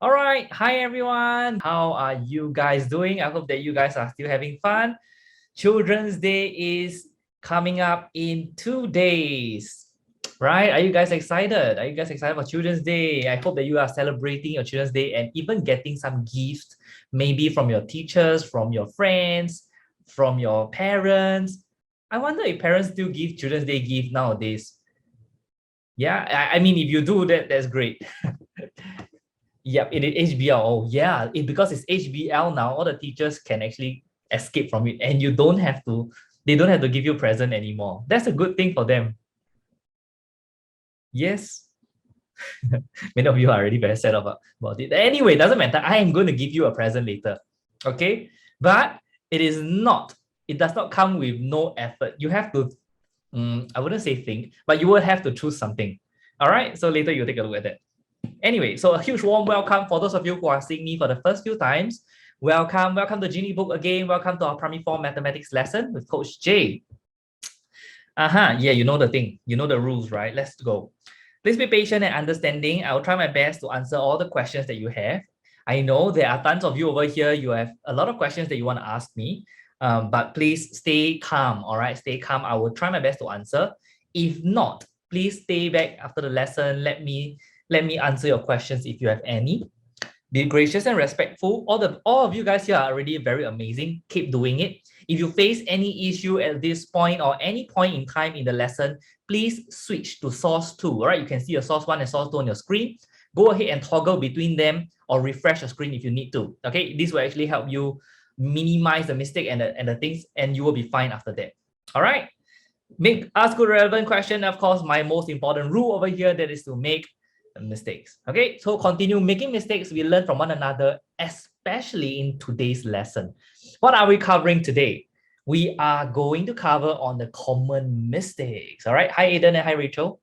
All right. Hi, everyone. How are you guys doing? I hope that you guys are still having fun. Children's Day is coming up in 2 days, right? Are you guys excited? Are you guys excited for Children's Day? I hope that you are celebrating your Children's Day and even getting some gifts, maybe from your teachers, from your friends, from your parents. I wonder if parents still give Children's Day gift nowadays. Yeah, I mean, if you do that, that's great. Yep, it is HBL. Oh, yeah. Because it's HBL now, all the teachers can actually escape from it, and they don't have to give you present anymore. That's a good thing for them. Yes. Many of you are already very sad about it. Anyway, it doesn't matter. I am going to give you a present later. Okay. But it does not come with no effort. You have to, I wouldn't say think, but you will have to choose something. All right. So later you take a look at that. Anyway, so a huge warm welcome for those of you who are seeing me for the first few times. Welcome to Geniebook again. Welcome to our Primary 4 Mathematics lesson with Coach Jay. Yeah, you know the thing. You know the rules, right? Let's go. Please be patient and understanding. I will try my best to answer all the questions that you have. I know there are tons of you over here. You have a lot of questions that you want to ask me, but please stay calm, all right? Stay calm. I will try my best to answer. If not, please stay back after the lesson. Let me answer your questions if you have any. Be gracious and respectful. All of you guys here are already very amazing. Keep doing it. If you face any issue at this point or any point in time in the lesson, please switch to source 2. All right, you can see your source 1 and source 2 on your screen. Go ahead and toggle between them or refresh your screen if you need to. Okay, this will actually help you minimize the mistake and the things, and you will be fine after that. All right. Ask good relevant question. Of course, my most important rule over here, that is to make mistakes. Okay, so continue making mistakes. We learn from one another, especially in today's lesson. What are we covering today? We are going to cover on the common mistakes. All right. Hi, Aiden, and hi, Rachel.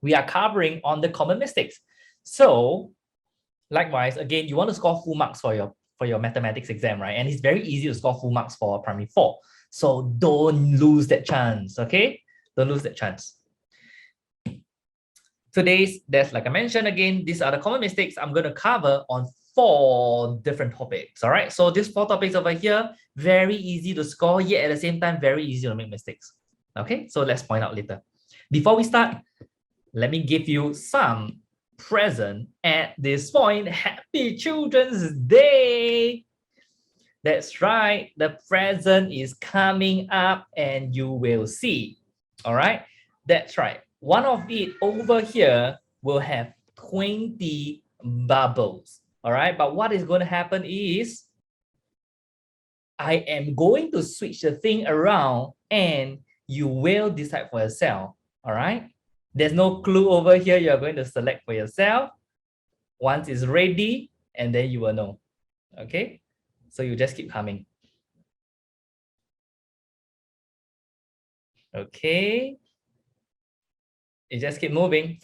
We are covering on the common mistakes. So, likewise, again, you want to score full marks for your mathematics exam, right? And it's very easy to score full marks for primary 4. So don't lose that chance. Okay, don't lose that chance. Like I mentioned again, these are the common mistakes I'm going to cover on 4 different topics. All right, so these 4 topics over here, very easy to score, yet at the same time very easy to make mistakes. Okay, so let's point out later. Before we start, let me give you some present at this point. Happy Children's Day. That's right, the present is coming up and you will see. All right, that's right. One of it over here will have 20 bubbles. All right, but what is going to happen is I am going to switch the thing around and you will decide for yourself. All right, there's no clue over here. You're going to select for yourself. Once it's ready, and then you will know. Okay, so you just keep coming. Okay, you just keep moving.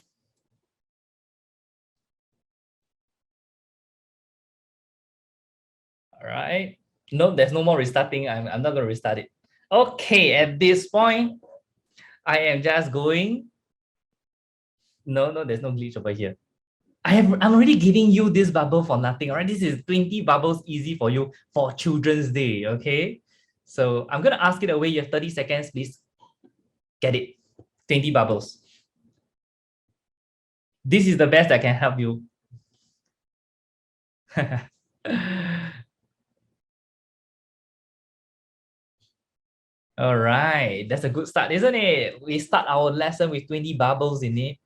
All right. No, there's no more restarting. I'm not going to restart it. Okay, at this point, I am just going. No, there's no glitch over here. I'm already giving you this bubble for nothing. All right, this is 20 bubbles easy for you for Children's Day. Okay, so I'm going to ask it away. You have 30 seconds, please. Get it. 20 bubbles. This is the best I can help you. All right, that's a good start, isn't it? We start our lesson with 20 bubbles in it.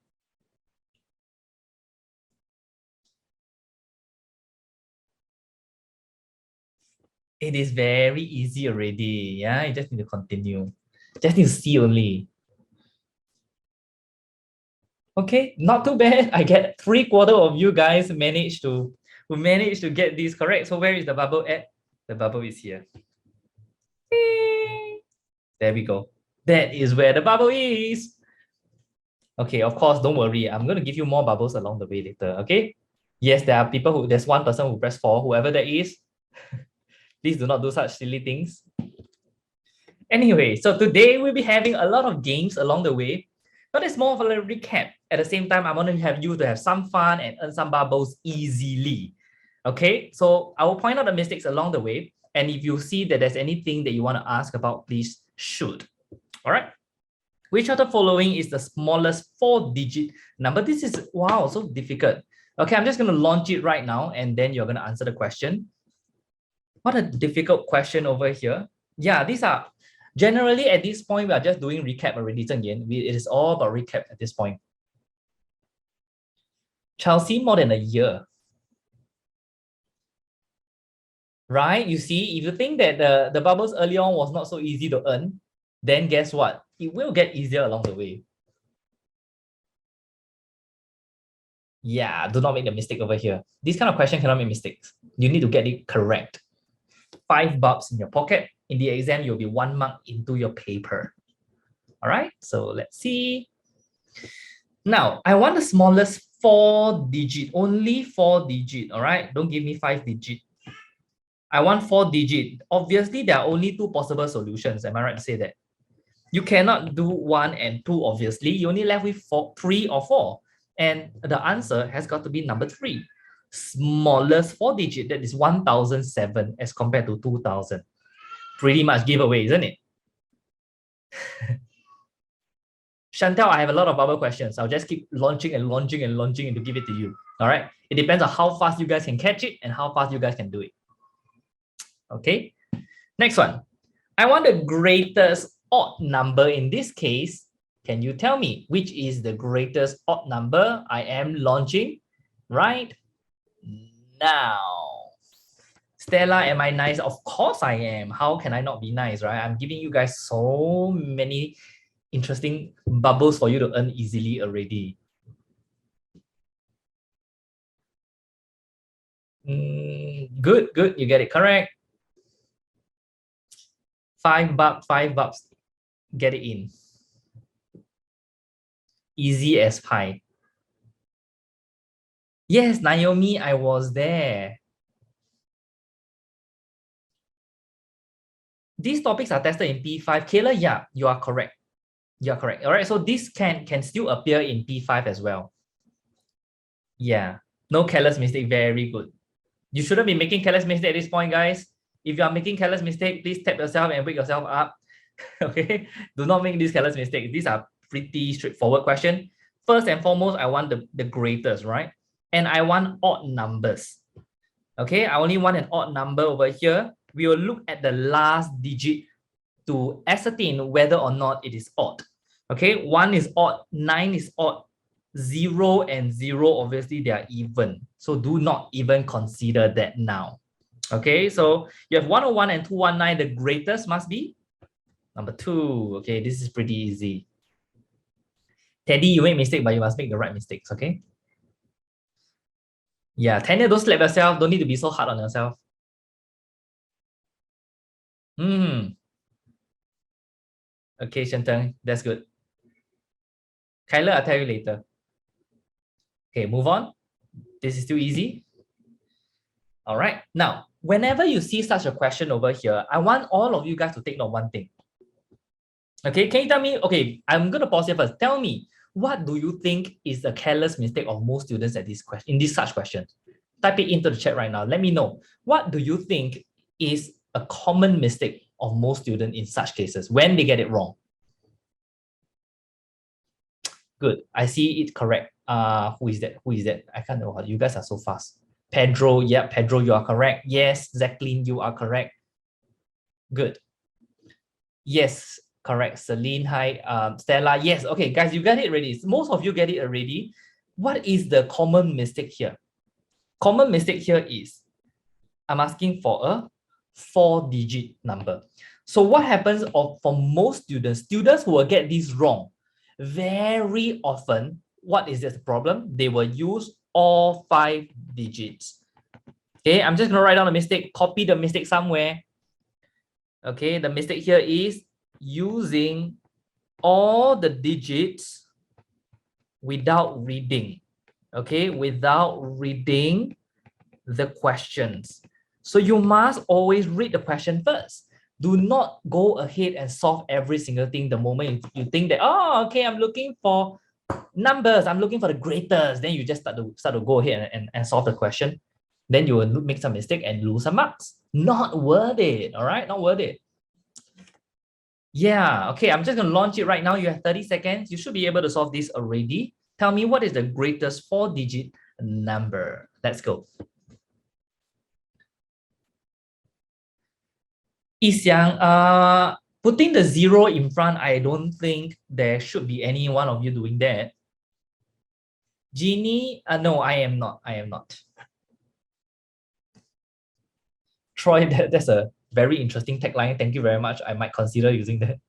It is very easy already. Yeah, you just need to continue. Just need to see only. Okay, not too bad. I get 3/4 of you guys managed to get this correct. So where is the bubble at? The bubble is here. There we go. That is where the bubble is. Okay, of course, don't worry. I'm going to give you more bubbles along the way later. Okay. Yes, there's one person who pressed 4, whoever that is. Please do not do such silly things. Anyway, so today we'll be having a lot of games along the way. But it's more of a recap. At the same time, I want to have you to have some fun and earn some bubbles easily. Okay, so I will point out the mistakes along the way. And if you see that there's anything that you want to ask about, please shoot. All right. Which of the following is the smallest 4-digit number? This is, wow, so difficult. Okay, I'm just going to launch it right now, and then you're going to answer the question. What a difficult question over here. Yeah, these are, generally at this point, we are just doing recap already, Zheng Yan. It is all about recap at this point. Chelsea, more than a year. Right? You see, if you think that the bubbles early on was not so easy to earn, then guess what? It will get easier along the way. Yeah, do not make the mistake over here. This kind of question cannot make mistakes. You need to get it correct. 5 bucks in your pocket. In the exam, you'll be 1 mark into your paper. All right, so let's see. Now, I want the smallest 4-digit, only 4-digit. All right, don't give me 5-digit. I want 4-digit. Obviously, there are only 2 possible solutions. Am I right to say that? You cannot do 1 and 2, obviously. You only left with 3 or 4. And the answer has got to be number 3. Smallest 4-digit, that is 1007 as compared to 2000. Pretty much giveaway, isn't it? Chantel, I have a lot of bubble questions. I'll just keep launching and launching and launching to give it to you. All right. It depends on how fast you guys can catch it and how fast you guys can do it. Okay. Next one. I want the greatest odd number in this case. Can you tell me which is the greatest odd number? I am launching right now. Stella, am I nice? Of course I am. How can I not be nice, right? I'm giving you guys so many interesting bubbles for you to earn easily already. Good, good. You get it correct. 5 bucks, 5 bucks. Get it in. Easy as pie. Yes, Naomi, I was there. These topics are tested in P5. Kayla, yeah, you are correct. You are correct. All right, so this can still appear in P5 as well. Yeah, no careless mistake. Very good. You shouldn't be making careless mistake at this point, guys. If you are making careless mistake, please tap yourself and wake yourself up. Okay, do not make these careless mistakes. These are pretty straightforward question. First and foremost, I want the greatest, right? And I want odd numbers. Okay, I only want an odd number over here. We will look at the last digit to ascertain whether or not it is odd. Okay, 1 is odd, 9 is odd, 0 and 0, obviously they are even. So do not even consider that now. Okay, so you have 101 and 219. The greatest must be number 2. Okay, this is pretty easy. Teddy, you make mistake, but you must make the right mistakes, okay? Yeah, Tanya, don't slap yourself. Don't need to be so hard on yourself. Okay, Shantang, that's good. Kyla, I'll tell you later. Okay, move on. This is too easy. All right. Now, whenever you see such a question over here, I want all of you guys to take note one thing. Okay, can you tell me? Okay, I'm going to pause here first. Tell me, what do you think is the careless mistake of most students at this question, in this such questions? Type it into the chat right now. Let me know. What do you think is a common mistake of most students in such cases when they get it wrong? Good. I see it correct. Who is that? Who is that? I can't know. You guys are so fast. Pedro. Yeah, Pedro, you are correct. Yes, Jacqueline, you are correct. Good. Yes, correct. Celine, hi. Stella, yes. Okay, guys, you get it already. Most of you get it already. What is the common mistake here? Common mistake here is I'm asking for a 4-digit number. So what happens for most students who will get this wrong, very often, what is this problem? They will use all 5 digits. Okay, I'm just going to write down a mistake, copy the mistake somewhere. Okay, the mistake here is using all the digits without reading. Okay, without reading the questions. So you must always read the question first. Do not go ahead and solve every single thing the moment you think that, oh, okay, I'm looking for numbers, I'm looking for the greatest. Then you just start to go ahead and solve the question. Then you will make some mistake and lose some marks. Not worth it, all right? Not worth it. Yeah, okay, I'm just going to launch it right now. You have 30 seconds. You should be able to solve this already. Tell me what is the greatest 4-digit number. Let's go. Yixiang, putting the 0 in front, I don't think there should be any one of you doing that. Genie, no, I am not. I am not. Troy, that's a very interesting tagline. Thank you very much. I might consider using that.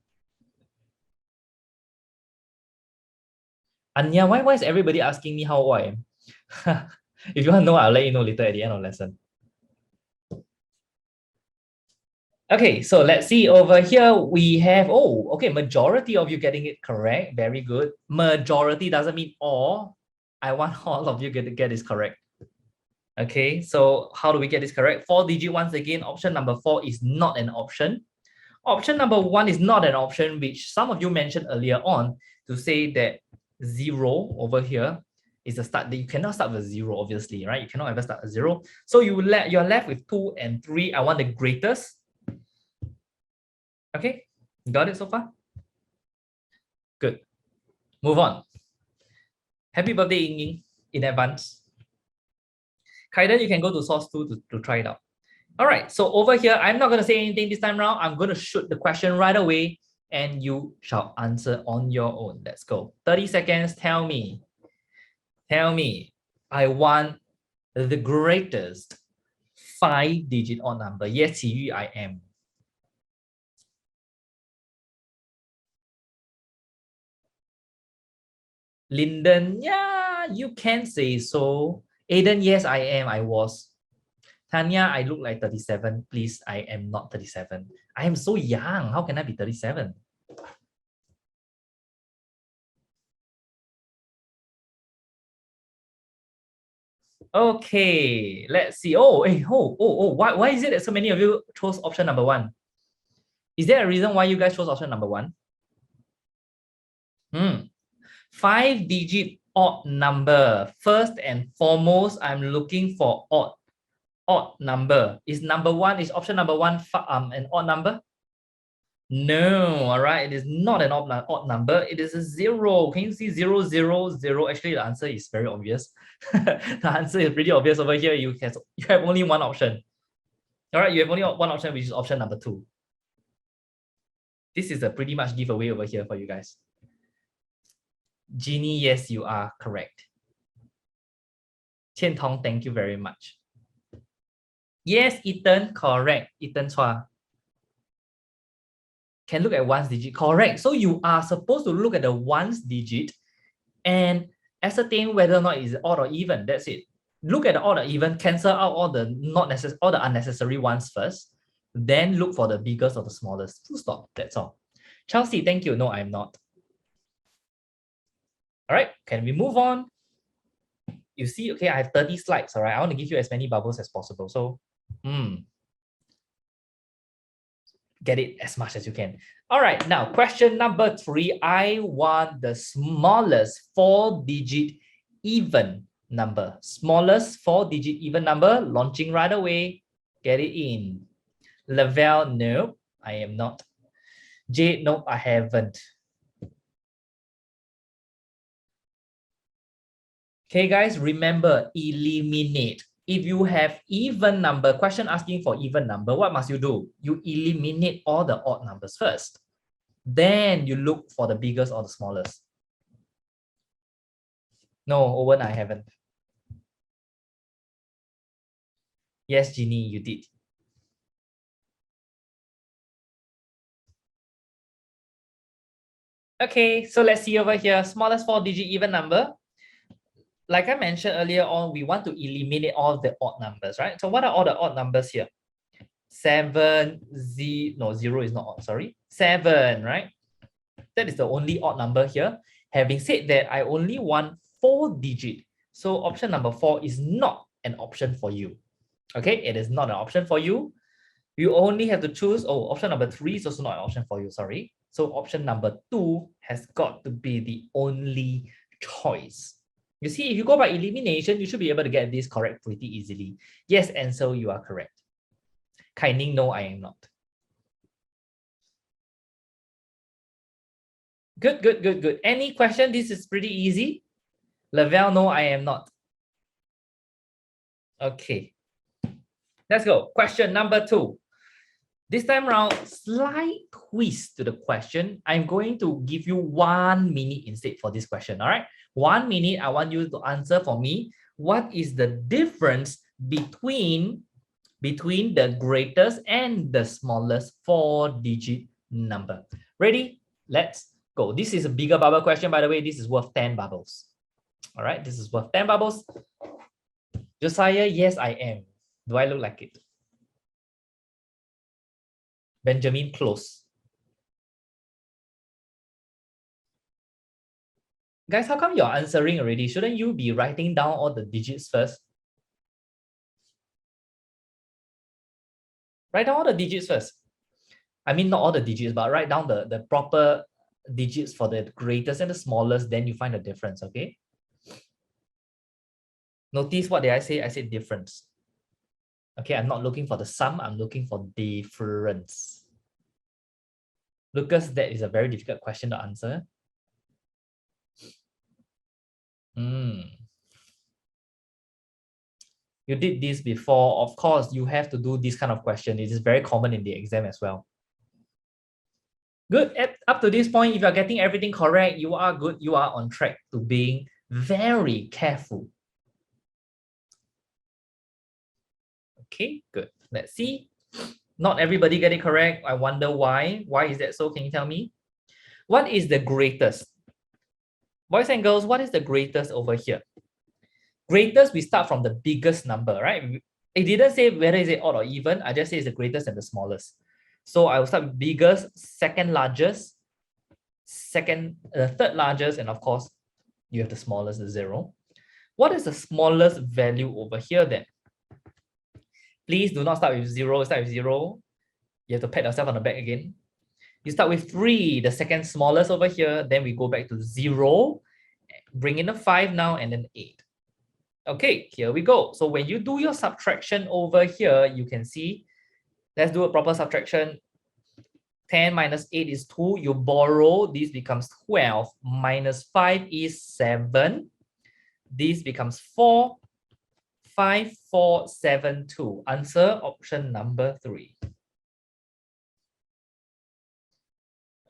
Anya, why is everybody asking me how old I am? If you want to know, I'll let you know later at the end of lesson. Okay, so let's see over here. We have, oh, okay, majority of you getting it correct. Very good. Majority doesn't mean all. I want all of you to get this correct. Okay, so how do we get this correct? 4-digit, once again, option number 4 is not an option. Option number 1 is not an option, which some of you mentioned earlier on to say that 0 over here is the start. You cannot start with 0, obviously, right? You cannot ever start with 0. So you're left with 2 and 3. I want the greatest. Okay, got it so far? Good. Move on. Happy birthday, Ying Ying, in advance. Kaiden, you can go to source 2 to try it out. All right, so over here, I'm not going to say anything this time around. I'm going to shoot the question right away and you shall answer on your own. Let's go. 30 seconds, tell me. I want the greatest 5-digit odd number. Yes, Qi Yu, I am. Lyndon, yeah, you can say so. Aiden, yes, I am. I was. Tanya, I look like 37. Please, I am not 37. I am so young. How can I be 37? Okay, let's see. Oh, hey, why is it that so many of you chose option number 1? Is there a reason why you guys chose option number 1? 5-digit odd number. First and foremost, I'm looking for odd number. Is option number 1 an odd number? No, all right, it is not an odd number. It is a 0. Can you see 0, 0, 0? Actually, the answer is very obvious. The answer is pretty obvious over here. You have only one option. All right, you have only one option, which is option number 2. This is a pretty much giveaway over here for you guys. Genie, yes, you are correct. Qian Tong, thank you very much. Yes, Ethan, correct. Ethan Chua. Can look at ones digit, correct. So you are supposed to look at the ones digit and ascertain whether or not it's odd or even. That's it. Look at the odd or even, cancel out all the unnecessary ones first, then look for the biggest or the smallest. Full stop. That's all. Chelsea, thank you. No, I'm not. All right, can we move on? You see, okay, I have 30 slides. All right, I want to give you as many bubbles as possible. So, get it as much as you can. All right, now question number 3. I want the smallest 4-digit even number. Smallest 4-digit even number, launching right away. Get it in. Lavelle, no, I am not. Jade, no, I haven't. Okay, guys, remember, eliminate. If you have even number, question asking for even number, what must you do? You eliminate all the odd numbers first. Then you look for the biggest or the smallest. No, Owen, I haven't. Yes, Jeannie, you did. Okay, so let's see over here. Smallest 4-digit even number. Like I mentioned earlier on, we want to eliminate all the odd numbers, right? So what are all the odd numbers here? 7, 0 is not odd, sorry. 7, right? That is the only odd number here. Having said that, I only want 4-digit. So option number 4 is not an option for you. Okay, it is not an option for you. You only have to choose, oh, option number 3 is also not an option for you, sorry. So option number 2 has got to be the only choice. You see, if you go by elimination, you should be able to get this correct pretty easily. Yes, and so you are correct. Kai Ning, no, I am not. Good, good, good, good. Any question? This is pretty easy. Lavelle, no, I am not. Okay. Let's go. Question number 2. This time around, slight twist to the question. I'm going to give you 1 minute instead for this question. All right. 1 minute. I want you to answer for me. What is the difference between the greatest and the smallest 4-digit number? Ready? Let's go. This is a bigger bubble question, by the way. This is worth 10 bubbles. All right. This is worth 10 bubbles. Josiah, yes, I am. Do I look like it? Benjamin, close. Guys, how come you're answering already? Shouldn't you be writing down all the digits first? Write down all the digits first. I mean, not all the digits, but write down the proper digits for the greatest and the smallest, then you find the difference, okay? Notice what did I say? I said difference. Okay, I'm not looking for the sum, I'm looking for difference. Lucas, that is a very difficult question to answer. You did this before. Of course, you have to do this kind of question. It is very common in the exam as well. Good. Up to this point, if you're getting everything correct, you are good. You are on track to being very careful. Okay, good. Let's see. Not everybody get it correct. I wonder why. Why is that so? Can you tell me? What is the greatest? Boys and girls, what is the greatest over here? Greatest, we start from the biggest number, right? It didn't say whether is it odd or even. I just say it's the greatest and the smallest. So I will start with biggest, second largest, third largest, and of course, you have the smallest, the 0. What is the smallest value over here then? Please do not start with 0. Start with 0. You have to pat yourself on the back again. You start with 3, the second smallest over here. Then we go back to 0. Bring in a 5 now, and then 8. Okay, here we go. So when you do your subtraction over here, you can see, let's do a proper subtraction. 10 minus 8 is 2. You borrow, this becomes 12. Minus 5 is 7. This becomes 4. 5, 4, 7, 2. Answer option number 3.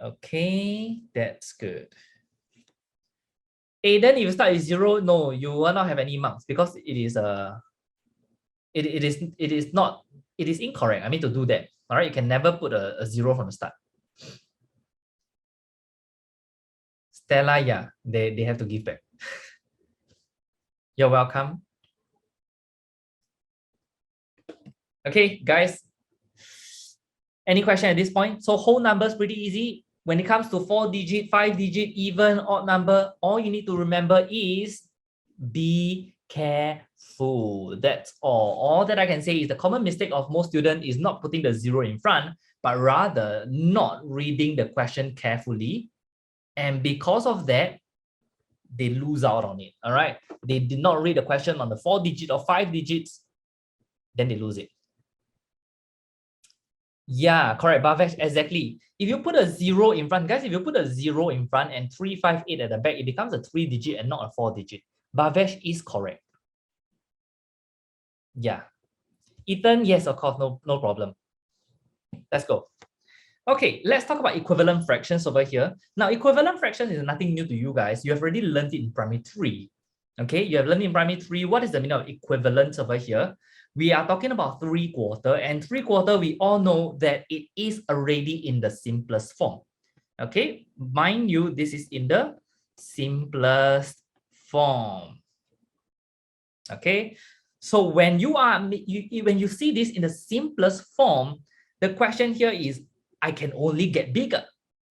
Okay, that's good. Aiden, if you start with 0, no, you will not have any marks because it is incorrect. I mean to do that. All right, you can never put a 0 from the start. Stella, yeah, they have to give back. You're welcome. Okay, guys. Any question at this point? So whole numbers pretty easy. When it comes to 4-digit, 5-digit, even, odd number, all you need to remember is be careful. That's all. All that I can say is the common mistake of most students is not putting the 0 in front, but rather not reading the question carefully. And because of that, they lose out on it. All right. They did not read the question on the 4-digit or 5 digits, then they lose it. Yeah, correct. Bhavesh, exactly. If you put a 0 in front, guys, if you put a 0 in front and 358 at the back, it becomes a 3-digit and not a 4-digit. Bhavesh is correct. Yeah. Ethan, yes, of course, no problem. Let's go. Okay, let's talk about equivalent fractions over here. Now, equivalent fractions is nothing new to you guys. You have already learned it in primary 3. Okay, you have learned in primary 3. What is the meaning of equivalence over here? We are talking about 3/4, and 3/4, we all know that it is already in the simplest form. Okay, mind you, this is in the simplest form. Okay, so when you see this in the simplest form, the question here is, I can only get bigger.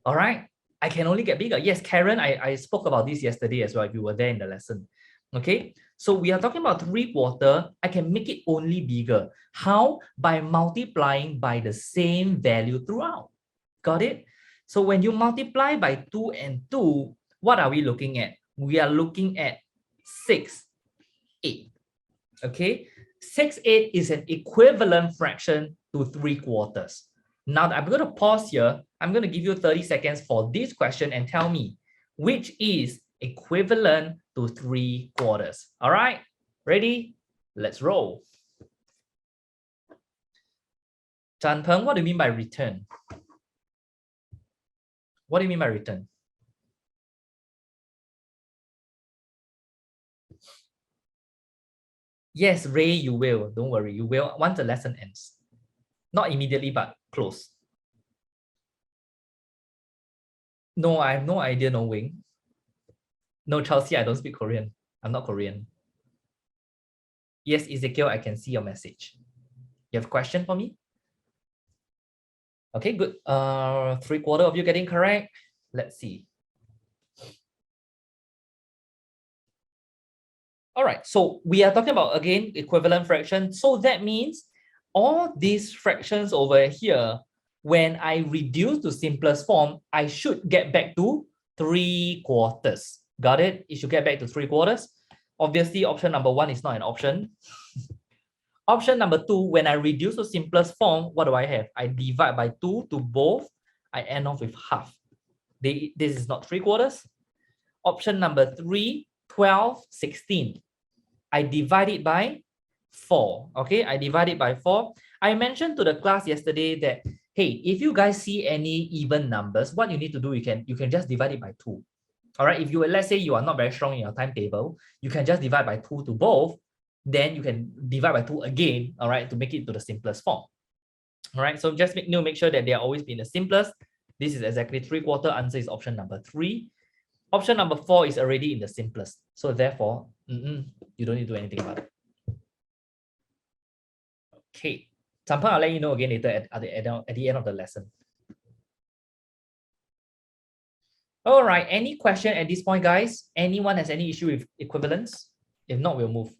All right, I can only get bigger. Yes, Karen, I spoke about this yesterday as well, if you were there in the lesson. Okay, so we are talking about 3/4. I can make it only bigger. How? By multiplying by the same value throughout. Got it? So when you multiply by 2 and 2, what are we looking at? We are looking at 6, 8. Okay, 6/8 is an equivalent fraction to 3/4. Now I'm going to pause here. I'm going to give you 30 seconds for this question and tell me which is equivalent to 3/4. All right, ready? Let's roll. Chan Peng, what do you mean by return? What do you mean by return? Yes, Ray, you will. Don't worry. You will once the lesson ends. Not immediately, but close. No, I have no idea, no wing. No, Chelsea, I don't speak Korean. I'm not Korean. Yes, Ezekiel, I can see your message. You have a question for me? Okay, good. 3/4 of you getting correct. Let's see. All right, so we are talking about, again, equivalent fraction. So that means all these fractions over here, when I reduce to simplest form, I should get back to 3/4. Got it? It should get back to 3/4. Obviously, option number 1 is not an option. Option number 2, when I reduce to simplest form, what do I have? I divide by 2 to both. I end off with half. This is not 3/4. Option number 3, 12, 16. I divide it by 4. Okay, I divide it by 4. I mentioned to the class yesterday that, hey, if you guys see any even numbers, what you need to do, you can just divide it by 2. All right, if you, let's say you are not very strong in your timetable, you can just divide by 2 to both. Then you can divide by 2 again, all right, to make it to the simplest form. All right, so just make sure that they are always be in the simplest. This is exactly 3/4. Answer is option number 3. Option number 4 is already in the simplest. So therefore, you don't need to do anything about it. Okay, Sampa, I'll let you know again later at the end of the lesson. All right, any question at this point, guys? Anyone has any issue with equivalence? If not, we'll move.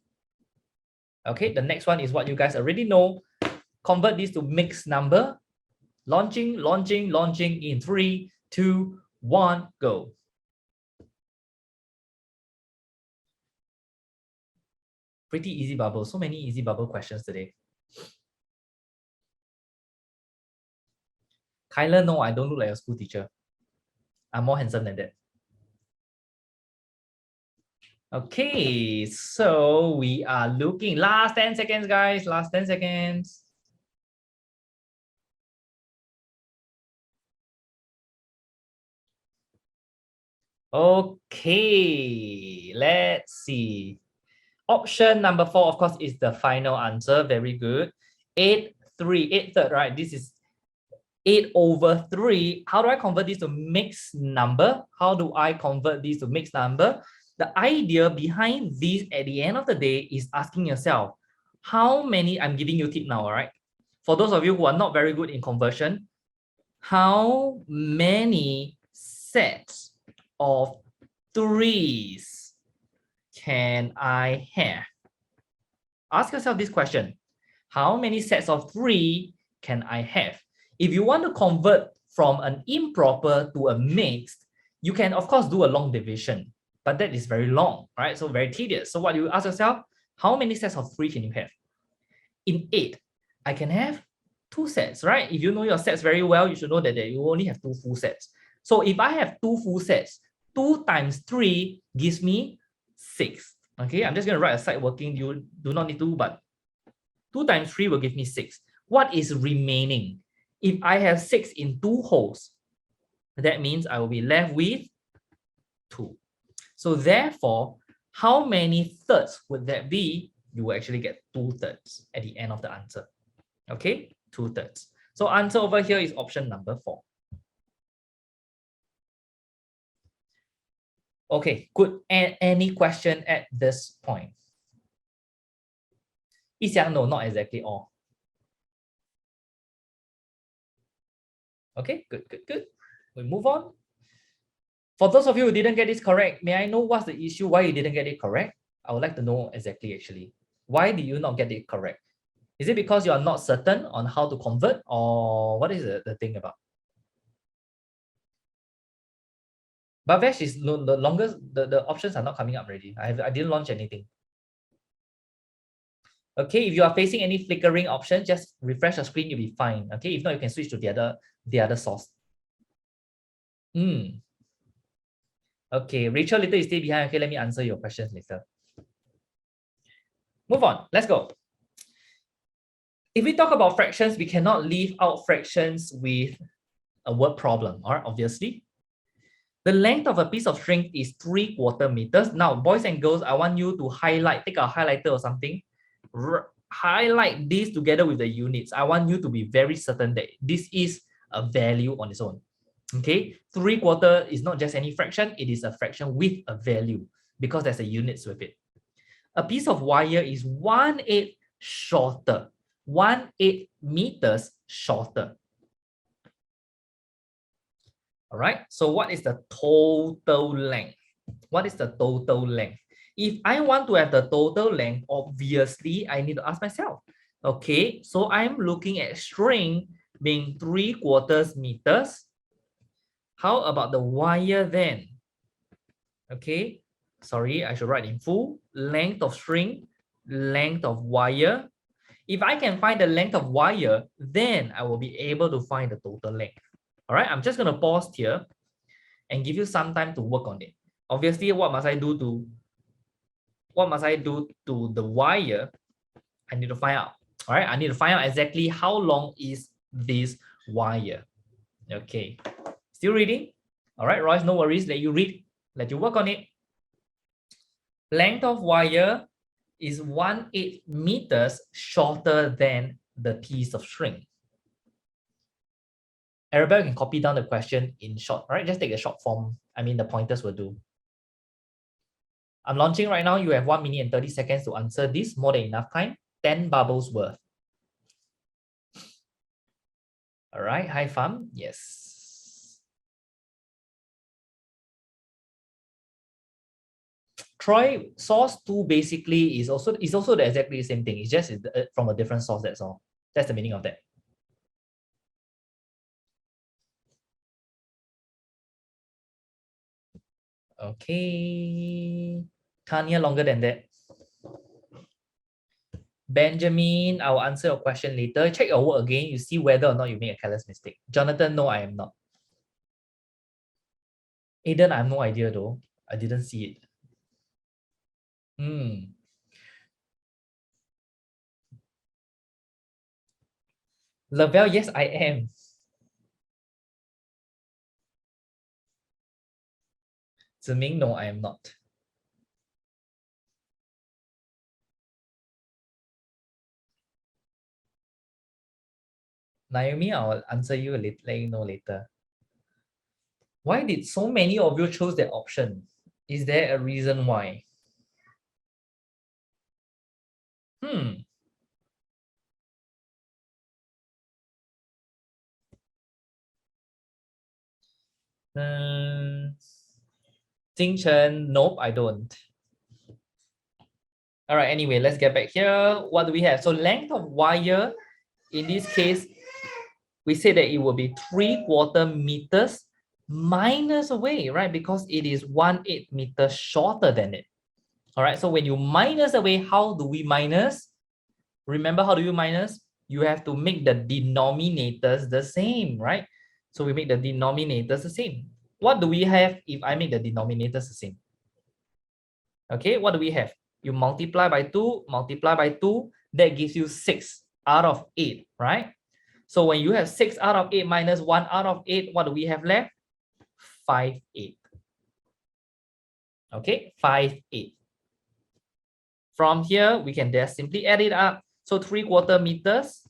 Okay, the next one is what you guys already know. Convert this to mixed number. Launching in 3, 2, 1, go. Pretty easy bubble. So many easy bubble questions today. Kyler, no, I don't look like a school teacher. I'm more handsome than that. Okay, so we are looking. Last 10 seconds, guys. Last 10 seconds. Okay, let's see. Option number 4, of course, is the final answer. Very good. 8, 3, 8/3, right? This is 8/3. How do I convert this to mixed number? How do I convert this to mixed number? The idea behind this at the end of the day is asking yourself, how many, I'm giving you a tip now, all right? For those of you who are not very good in conversion, how many sets of 3s can I have? Ask yourself this question. How many sets of 3 can I have? If you want to convert from an improper to a mixed, you can, of course, do a long division, but that is very long, right? So very tedious. So what you ask yourself, how many sets of 3 can you have? In 8, I can have 2 sets, right? If you know your sets very well, you should know that you only have 2 full sets. So if I have 2 full sets, 2 times 3 gives me 6. Okay, I'm just going to write a side working. You do not need to, but 2 times 3 will give me 6. What is remaining? If I have 6 in 2 wholes, that means I will be left with 2. So therefore, how many thirds would that be? You will actually get 2/3 at the end of the answer. Okay, 2/3. So answer over here is option number 4. Okay, good. And any question at this point? Yixiang, no, not exactly all. Okay, good. We move on. For those of you who didn't get this correct, may I know what's the issue, why you didn't get it correct? I would like to know exactly actually. Why did you not get it correct? Is it because you are not certain on how to convert, or what is the thing about? Bhavesh is no the longest, the options are not coming up already. I didn't launch anything. Okay, if you are facing any flickering option, just refresh the screen, you'll be fine. Okay, if not, you can switch to the other source. Okay, Rachel, later you stay behind. Okay, let me answer your questions later. Move on. Let's go. If we talk about fractions, we cannot leave out fractions with a word problem, all right, obviously. The length of a piece of string is 3/4 meters. Now, boys and girls, I want you to highlight, take a highlighter or something, highlight this together with the units. I want you to be very certain that this is a value on its own. Okay, 3/4 is not just any fraction, it is a fraction with a value because there's a units with it. A piece of wire is 1/8 shorter, 1/8 meters shorter. All right, so what is the total length? What is the total length? If I want to have the total length, obviously I need to ask myself. Okay, so I'm looking at string being 3/4 meters. How about the wire then? Okay, sorry, I should write in full. Length of string, length of wire. If I can find the length of wire, then I will be able to find the total length. All right, I'm just going to pause here and give you some time to work on it. Obviously, what must I do to the wire? I need to find out. All right, I need to find out exactly how long is this wire. Okay, still reading? All right, Royce, no worries. Let you read. Let you work on it. Length of wire is 1/8 meters shorter than the piece of string. Arabelle, can copy down the question in short. All right, just take the short form. I mean, the pointers will do. I'm launching right now. You have 1 minute and 30 seconds to answer this. More than enough time. 10 bubbles worth. All right, hi fam. Yes. Troy, source 2 basically is also exactly the same thing. It's just from a different source, that's all. That's the meaning of that. Okay. Tanya, longer than that. Benjamin, I will answer your question later. Check your work again. You see whether or not you make a careless mistake. Jonathan, no, I am not. Aiden, I have no idea though. I didn't see it. Lavelle, yes, I am. Ziming, no, I am not. Naomi, I'll answer you later, let you know later. Why did so many of you choose that option? Is there a reason why? Jing Chen, nope, I don't. All right, anyway, let's get back here. What do we have? So length of wire, in this case, we say that it will be 3/4 meters minus away, right? Because it is 1/8 meters shorter than it. All right, so when you minus away, how do we minus? Remember, how do you minus? You have to make the denominators the same, right? So we make the denominators the same. What do we have if I make the denominators the same? Okay, what do we have? You multiply by 2, that gives you 6 out of 8, right? So when you have 6 out of 8 minus 1 out of 8, what do we have left? 5/8. Okay, 5/8. From here, we can just simply add it up. So 3/4 meters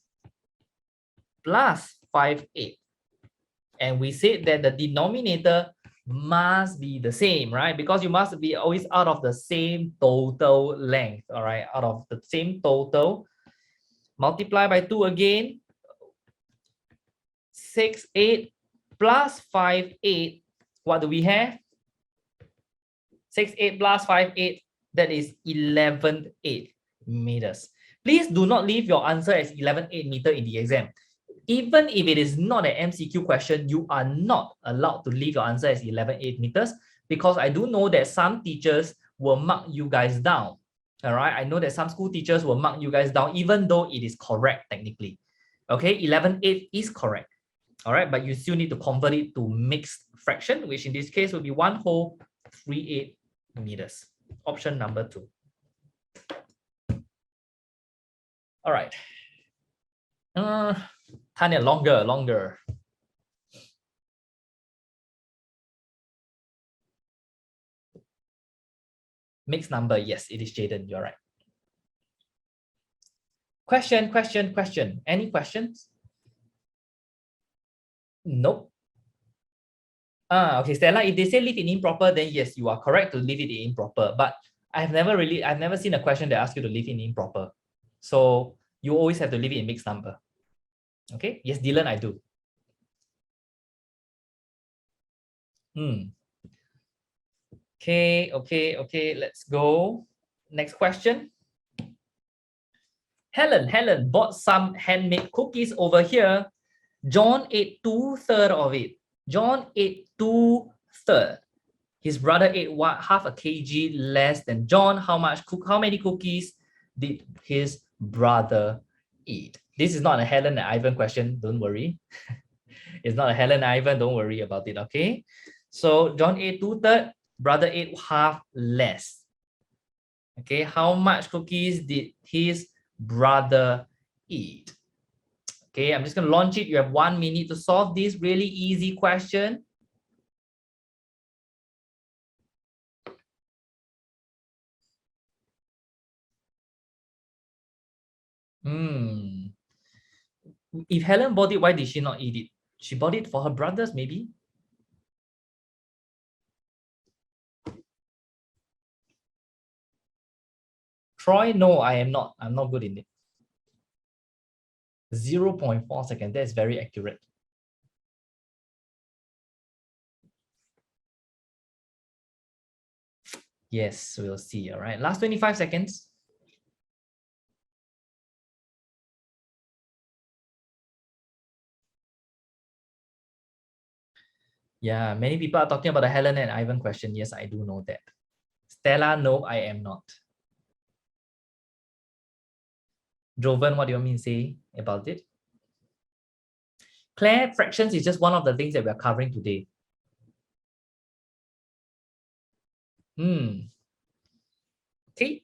plus 5/8. And we said that the denominator must be the same, right? Because you must be always out of the same total length, all right? Out of the same total. Multiply by 2 again. 6/8 plus 5/8. What do we have? 6/8 plus 5/8. That is 11.8 meters. Please do not leave your answer as 11.8 meter in the exam. Even if it is not an MCQ question, you are not allowed to leave your answer as 11.8 meters, because I do know that some teachers will mark you guys down. All right, I know that some school teachers will mark you guys down even though it is correct technically. Okay, 11.8 is correct. All right, but you still need to convert it to mixed fraction, which in this case will be 1 whole 38 meters. Option number 2. All right. Tanya, longer. Mixed number, yes, it is Jaden, you're right. Question. Any questions? Nope. Okay, Stella, if they say leave it improper, then yes, you are correct to leave it improper. But I've never seen a question that asks you to leave it improper. So you always have to leave it in mixed number. Okay, yes, Dylan, I do. Okay, let's go. Next question. Helen bought some handmade cookies over here. John ate 2/3 of it. John ate 2/3. His brother ate half a kg less than John. How many cookies did his brother eat? This is not a Helen and Ivan question, don't worry. It's not a Helen and Ivan, don't worry about it, okay? So John ate 2/3, brother ate half less. Okay, how much cookies did his brother eat? Okay, I'm just going to launch it. You have 1 minute to solve this really easy question. If Helen bought it, why did she not eat it? She bought it for her brothers, maybe? Troy, no, I am not. I'm not good in it. 0.4 seconds. That's very accurate. Yes, we'll see. All right. Last 25 seconds. Yeah, many people are talking about the Helen and Ivan question. Yes, I do know that. Stella, no, I am not. Joven, what do you mean to say about it? Claire, fractions is just one of the things that we are covering today. Okay,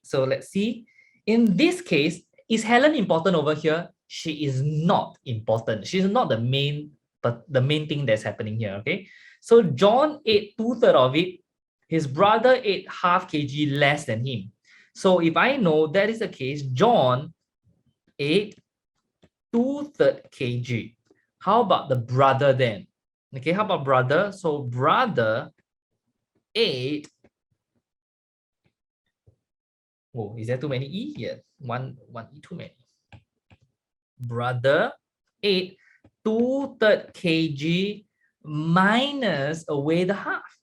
so let's see. In this case, is Helen important over here? She is not important. She's not the main, but the main thing that's happening here. Okay, so John ate 2/3 of it. His brother ate half kg less than him. So if I know that is the case, John ate 2/3 kg. How about the brother then? Okay, how about brother? So brother ate. Oh, is there too many E? Yeah, one E too many. Brother ate 2/3 kg minus away the half.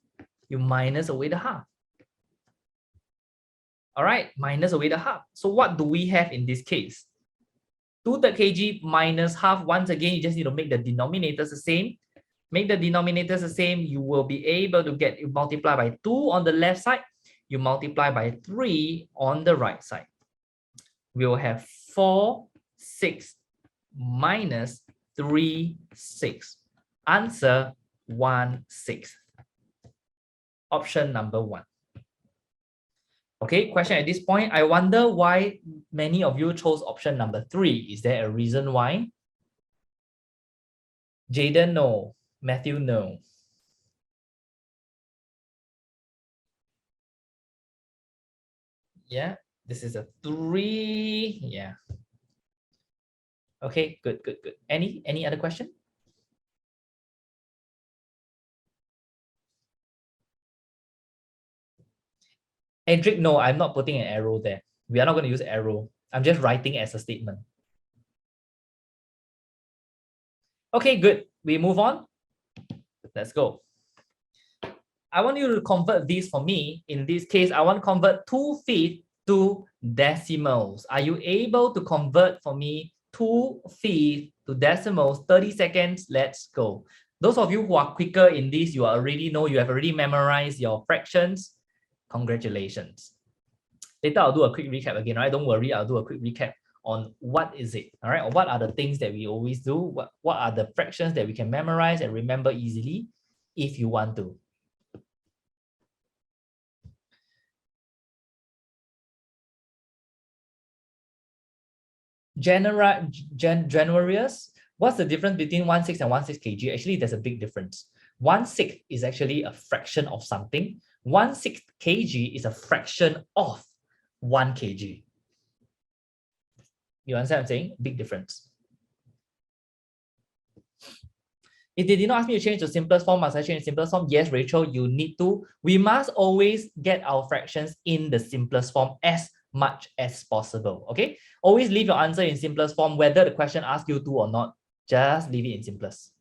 You minus away the half. All right, minus away the half. So what do we have in this case? 2/3 kg minus half. Once again, you just need to make the denominators the same. Make the denominators the same. You will be able to get, you multiply by 2 on the left side. You multiply by 3 on the right side. We will have 4, 6 minus 3, 6. Answer 1/6. Option number 1. Okay, question at this point. I wonder why many of you chose option number 3. Is there a reason why? Jaden, no. Matthew, no. Yeah, this is a 3. Yeah. Okay, good. Any other question? Edric, no, I'm not putting an arrow there. We are not going to use arrow. I'm just writing as a statement. Okay, good. We move on. Let's go. I want you to convert this for me. In this case, I want to convert 2/5 to decimals. Are you able to convert for me 2/5 to decimals? 30 seconds. Let's go. Those of you who are quicker in this, you already know, you have already memorized your fractions. Congratulations. Later, I'll do a quick recap again, right? Don't worry, I'll do a quick recap on what is it, all right? Or what are the things that we always do? What are the fractions that we can memorize and remember easily if you want to? Generous. What's the difference between 1/6 and 1/6 kg? Actually, there's a big difference. 1/6 is actually a fraction of something. 1/6 kg is a fraction of 1 kg. You understand what I'm saying? Big difference. If they did not ask me to change to simplest form, must I change to simplest form? Yes, Rachel, you need to. We must always get our fractions in the simplest form as much as possible, okay? Always leave your answer in simplest form, whether the question asks you to or not. Just leave it in simplest.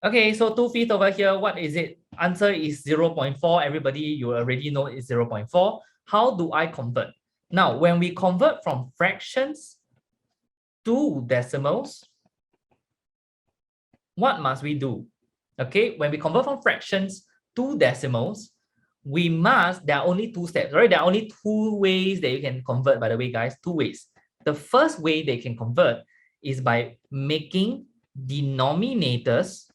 Okay, so 2/5 over here, what is it? Answer is 0.4. Everybody, you already know it's 0.4. How do I convert? Now, when we convert from fractions to decimals, what must we do? Okay, when we convert from fractions to decimals, we must, there are only two steps, right? There are only two ways that you can convert, by the way, guys, two ways. The first way they can convert is by making denominators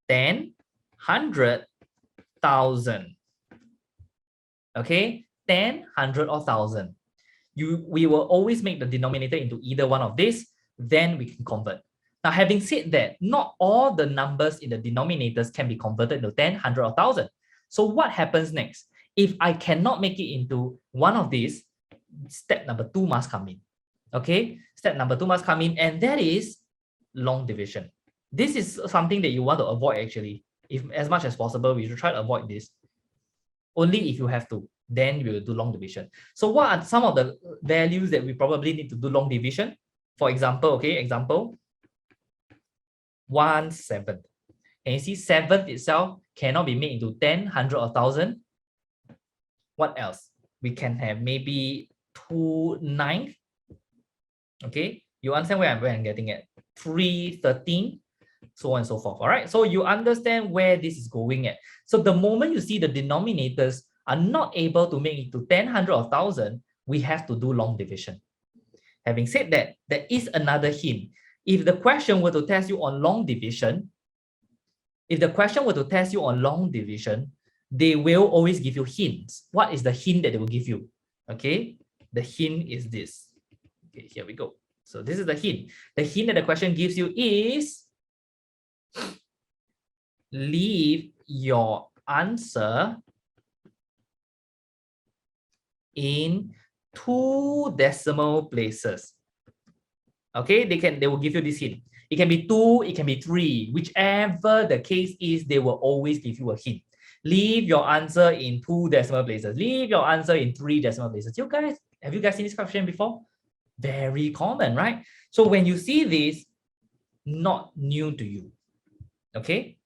10, 100, 1,000. Okay, 10, 100, or 1,000. We will always make the denominator into either one of these, then we can convert. Now, having said that, not all the numbers in the denominators can be converted into 10, 100, or 1,000. So what happens next? If I cannot make it into one of these, step number 2 must come in. Okay, step number 2 must come in, and that is long division. This is something that you want to avoid actually. If as much as possible, we should try to avoid this. Only if you have to, then we will do long division. So what are some of the values that we probably need to do long division? For example, okay, example, 1/7. And you see 7th itself cannot be made into 10, 100, or 1,000. What else? We can have maybe 2/9. Okay, you understand where I'm getting at? 3/13, so on and so forth. All right, so you understand where this is going at. So the moment you see the denominators are not able to make it to 10, 100, or 1,000, we have to do long division. Having said that, there is another hint. If the question were to test you on long division, they will always give you hints. What is the hint that they will give you? Okay, the hint is this. Okay, here we go. So this is the hint. The hint that the question gives you is leave your answer in 2 decimal places. Okay, they will give you this hint. It can be 2, it can be 3, whichever the case is, they will always give you a hint. Leave your answer in 2 decimal places. Leave your answer in 3 decimal places. You guys, have you guys seen this question before? Very common, right? So when you see this, not new to you. Okay,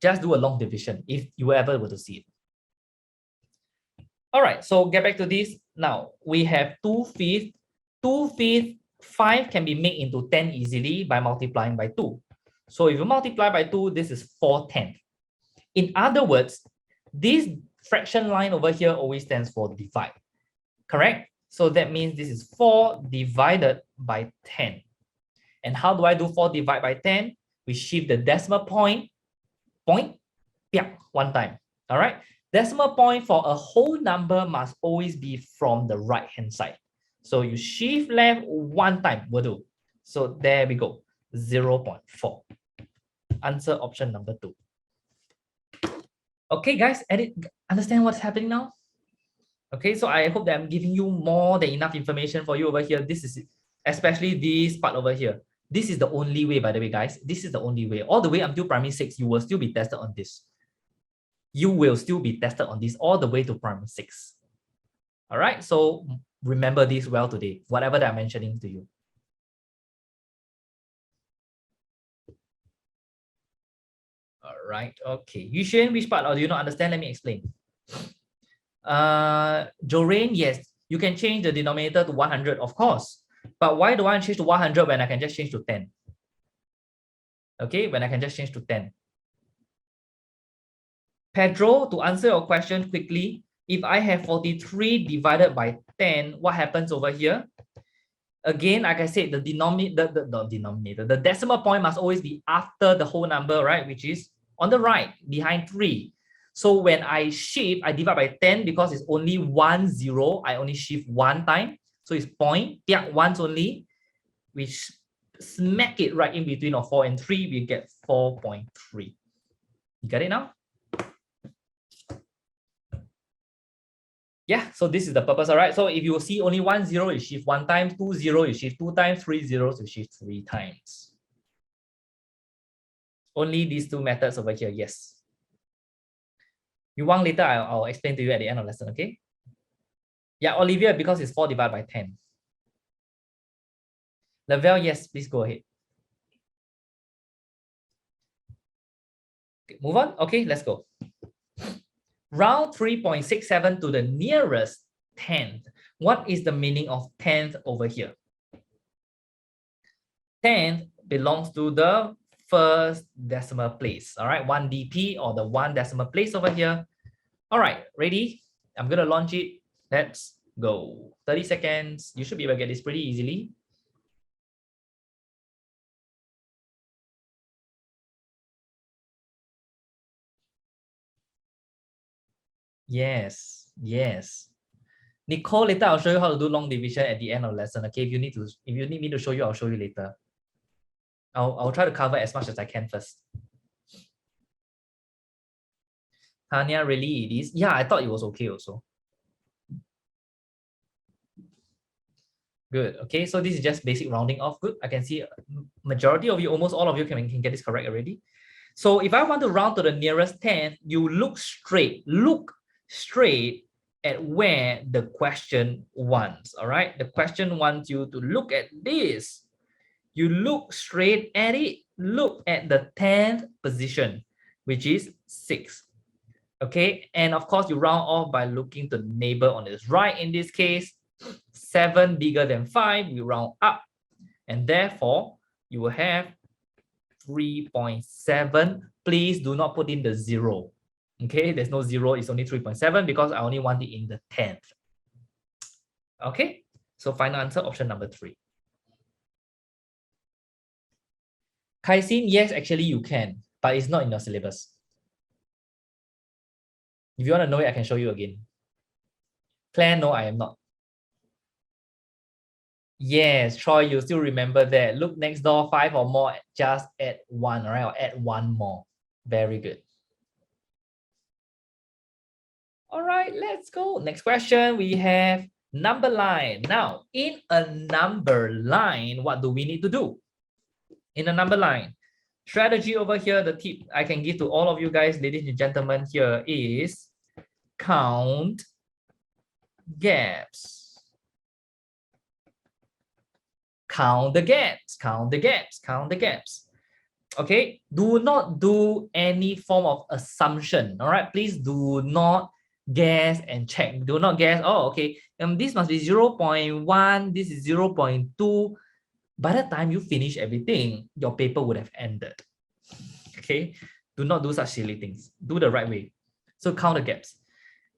just do a long division if you ever were to see it. All right, so get back to this. Now we have 2/5. 2/5, 5 can be made into 10 easily by multiplying by 2. So if you multiply by 2, this is 4/10. In other words, this fraction line over here always stands for divide. Correct? So that means this is 4 divided by 10. And how do I do 4 divided by 10? We shift the decimal point, yeah, one time. All right. Decimal point for a whole number must always be from the right hand side. So you shift left one time will do. So there we go. 0.4. Answer option number 2. Okay, guys, understand what's happening now? Okay, so I hope that I'm giving you more than enough information for you over here. This is especially this part over here. This is the only way, by the way, guys. This is the only way. All the way until primary 6, you will still be tested on this. You will still be tested on this all the way to primary 6. All right, so remember this well today, whatever that I'm mentioning to you. right. Okay. Yuxuan, which part or do you not understand? Let me explain. Jorain, yes, you can change the denominator to 100, of course. But why do I change to 100 when I can just change to 10? Okay, when I can just change to 10. Pedro, to answer your question quickly, if I have 43 divided by 10, what happens over here? Again, like I said, the denominator, the decimal point must always be after the whole number, right? Which is on the right, behind 3. So when I shift, I divide by 10 because it's only 1 0. I only shift one time. So it's point, once only. We smack it right in between of 4 and 3. We get 4.3. You get it now? Yeah, so this is the purpose, all right? So if you see only 1 0, you shift one time, 2 0, you shift two times, 3 zeros, you shift 3 times. Only these two methods over here, yes. You want later, I'll explain to you at the end of the lesson, okay? Yeah, Olivia, because it's 4 divided by 10. Lavelle, yes, please go ahead. Okay, move on. Okay, let's go. Round 3.67 to the nearest 10th. What is the meaning of 10th over here? 10th belongs to the first decimal place. All right, 1 dp or the 1 decimal place over here. All right, ready? I'm going to launch it. Let's go. 30 seconds. You should be able to get this pretty easily. Yes, yes. Nicole, later I'll show you how to do long division at the end of the lesson. Okay, if you need me to show you, I'll show you later. I'll try to cover as much as I can first. Tanya, really it is? Yeah, I thought it was okay also. Good. Okay, so this is just basic rounding off. Good. I can see majority of you, almost all of you can get this correct already. So if I want to round to the nearest 10th, you look straight at where the question wants. All right, the question wants you to look at this. You look straight at it. Look at the 10th position, which is 6. Okay, and of course you round off by looking to the neighbor on its right. In this case, 7 bigger than 5, you round up, and therefore you will have 3.7. Please do not put in the 0. Okay, there's no 0, it's only 3.7 because I only want it in the 10th. Okay, so final answer, option number 3. Kaisin, yes, actually you can, but it's not in your syllabus. If you want to know it, I can show you again. Claire, no, I am not. Yes, Troy, you still remember that. Look next door, 5 or more, just add 1, all right? Or add 1 more. Very good. All right, let's go. Next question, we have number line. Now, in a number line, what do we need to do? In a number line, strategy over here, the tip I can give to all of you guys, ladies and gentlemen, here is count gaps. Count the gaps, count the gaps, count the gaps. Okay, do not do any form of assumption. All right, please do not guess and check. Do not guess, oh, okay, this must be 0.1, this is 0.2. By the time you finish everything, your paper would have ended. Okay, do not do such silly things. Do the right way. So count the gaps.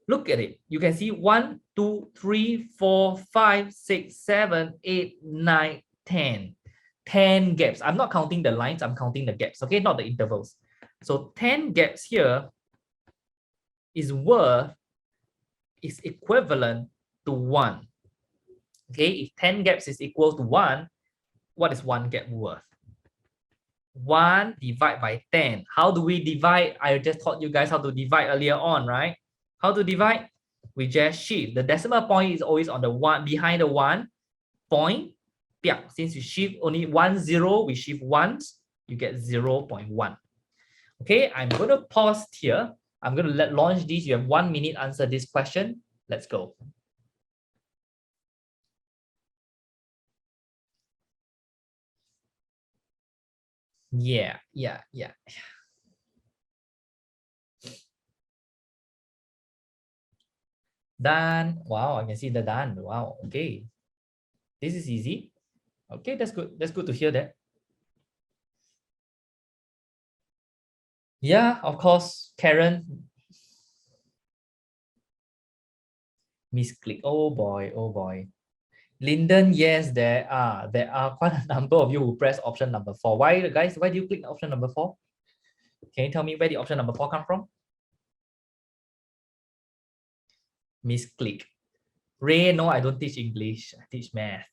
Look at it. You can see 1, 2, 3, 4, 5, 6, 7, 8, 9, 10. 10 gaps. I'm not counting the lines, I'm counting the gaps, okay, not the intervals. So 10 gaps here is equivalent to 1. Okay, if 10 gaps is equal to 1, what is 1 gap worth? 1 divided by 10. How do we divide? I just taught you guys how to divide earlier on, right? How to divide? We just shift. The decimal point is always on the 1, behind the 1 point. Yeah, since you shift only 1 0, we shift once, you get 0.1. Okay, I'm going to pause here. I'm going to launch this. You have 1 minute answer this question. Let's go. Yeah. Done. Wow, I can see the done. Wow, okay. This is easy. Okay, that's good. That's good to hear that. Yeah, of course, Karen. Misclick. Oh boy, oh boy. Lyndon, yes, there are quite a number of you who press option number 4. Why, guys? Why do you click option number 4? Can you tell me where the option number 4 come from? Misclick. Ray, no, I don't teach English. I teach math.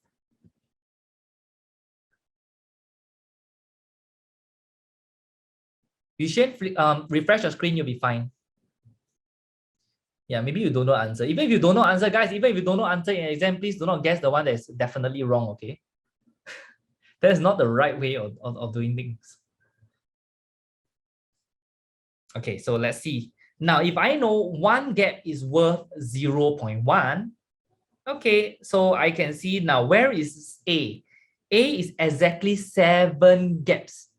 You should refresh your screen, you'll be fine. Yeah, maybe you don't know answer. Even if you don't know answer, guys, even if you don't know answer in exam, please do not guess the one that's definitely wrong, okay? That is not the right way of doing things. Okay, so let's see. Now, if I know one gap is worth 0.1, okay, so I can see now where is A? A is exactly 7 gaps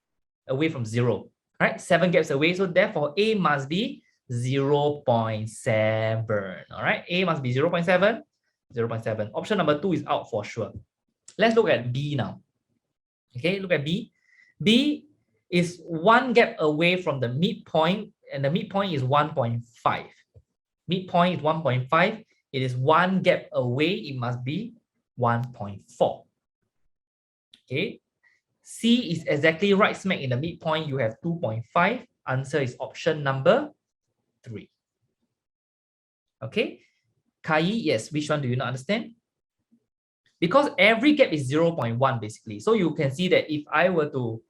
away from 0, right? 7 gaps away, so therefore A must be 0.7, all right? A must be 0.7, 0.7. Option number 2 is out for sure. Let's look at B now. Okay, look at B. B is 1 gap away from the midpoint, and the midpoint is 1.5. Midpoint is 1.5. It is 1 gap away. It must be 1.4. Okay. C is exactly right smack in the midpoint. You have 2.5. Answer is option number 3. Okay. Kai, yes. Which one do you not understand? Because every gap is 0.1 basically. So you can see that if I were to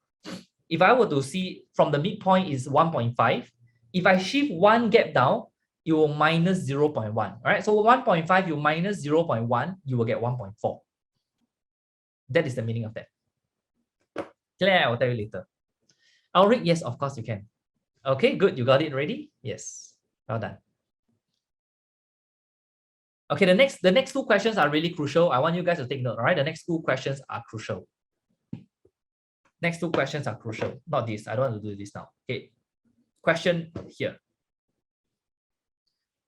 see from the midpoint is 1.5, if I shift 1 gap down, you will minus 0.1. All right. So 1.5, you minus 0.1, you will get 1.4. That is the meaning of that. Clear? I will tell you later. Ulrich, yes, of course you can. Okay, good. You got it ready? Yes. Well done. Okay, the next 2 questions are really crucial. I want you guys to take note. All right, the next 2 questions are crucial. Next 2 questions are crucial. Not this. I don't want to do this now. Okay. Question here.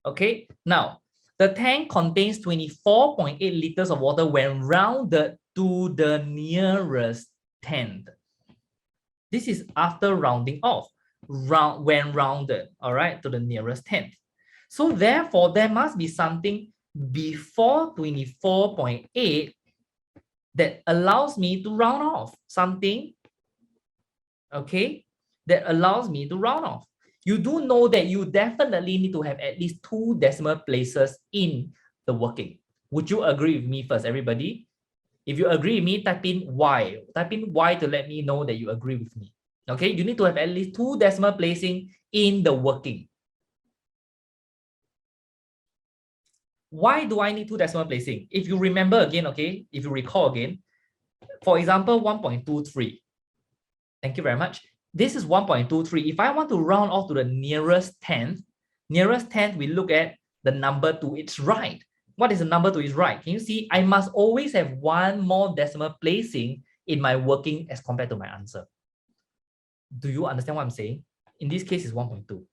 Okay. Now, the tank contains 24.8 liters of water when rounded to the nearest tenth. This is after rounding off. When rounded, all right, to the nearest tenth. So therefore, there must be something before 24.8 that allows me to round off. Something, okay, that allows me to round off. You do know that you definitely need to have at least 2 decimal places in the working. Would you agree with me first, everybody? If you agree with me, type in Y. Type in Y to let me know that you agree with me. Okay, you need to have at least 2 decimal placing in the working. Why do I need 2 decimal placing? If you remember again, okay, if you recall again, for example, 1.23. Thank you very much. This is 1.23. If I want to round off to the nearest tenth, we look at the number to its right. What is the number to its right? Can you see? I must always have 1 more decimal placing in my working as compared to my answer. Do you understand what I'm saying? In this case, it's 1.2.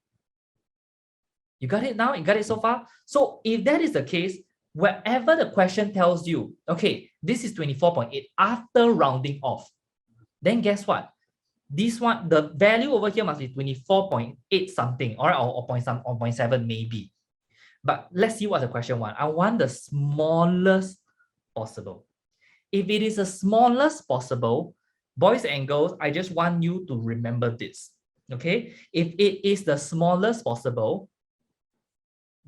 You got it now? You got it so far? So if that is the case, wherever the question tells you, okay, this is 24.8 after rounding off, then guess what? This one, the value over here must be 24.8 something, or 0.7 maybe. But let's see what the question wants. I want the smallest possible. If it is the smallest possible, boys and girls, I just want you to remember this. Okay, if it is the smallest possible,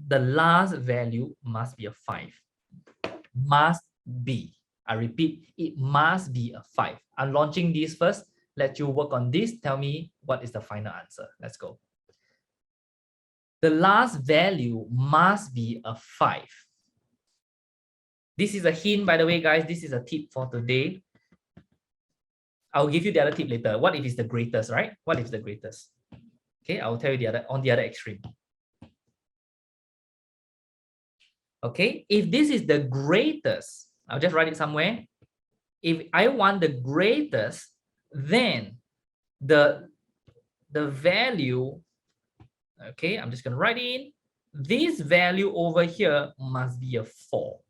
the last value must be a 5. Must be. I repeat, it must be a 5. I'm launching this first. Let you work on this. Tell me what is the final answer. Let's go. The last value must be a 5. This is a hint, by the way, guys. This is a tip for today. I'll give you the other tip later. What if it's the greatest, right? What if it's the greatest? Okay, I'll tell you the other on the other extreme. Okay, if this is the greatest, I'll just write it somewhere. If I want the greatest, then the value, okay, I'm just going to write in this value over here must be a 4.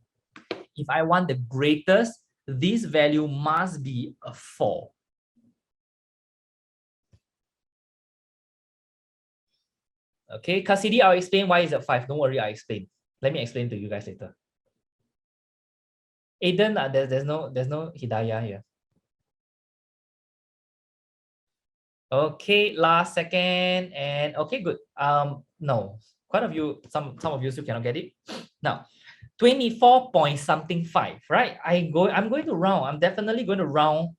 If I want the greatest, this value must be a 4. Okay, Cassidy, I'll explain why is it 5. Don't worry, I'll explain. Let me explain to you guys later. Aiden, there's no Hidayah here. Okay, last second, and okay, good. No, quite of you, some of you still cannot get it. Now, 24 point something 5, right? I'm going to round. I'm definitely going to round,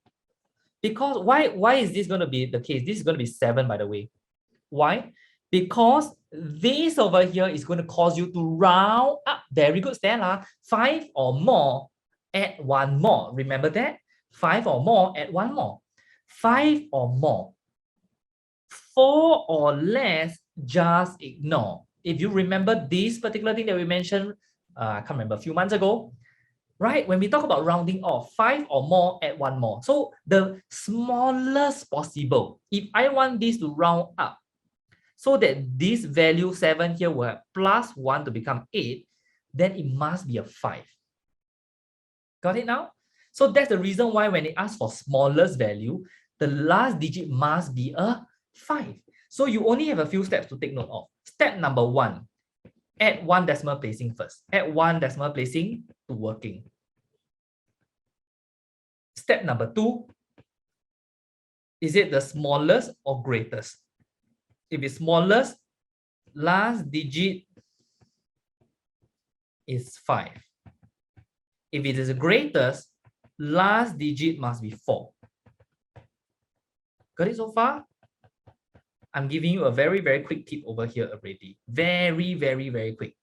because why is this going to be the case? This is going to be 7, by the way. Why? Because this over here is going to cause you to round up. Very good, Stella. 5 or more, add 1 more. Remember that? 5 or more, add 1 more. 5 or more. 4 or less, just ignore. If you remember this particular thing that we mentioned, I can't remember, a few months ago, right? When we talk about rounding off, 5 or more, add 1 more. So the smallest possible. If I want this to round up, so that this value 7 here will have plus 1 to become 8, then it must be a 5. Got it now? So that's the reason why when they ask for smallest value, the last digit must be a 5. So you only have a few steps to take note of. Step number 1, add 1 decimal placing first. Add 1 decimal placing to working. Step number 2, is it the smallest or greatest? If it's smallest, last digit is 5. If it is the greatest, last digit must be 4. Got it so far? I'm giving you a very, very quick tip over here already. Very, very, very quick.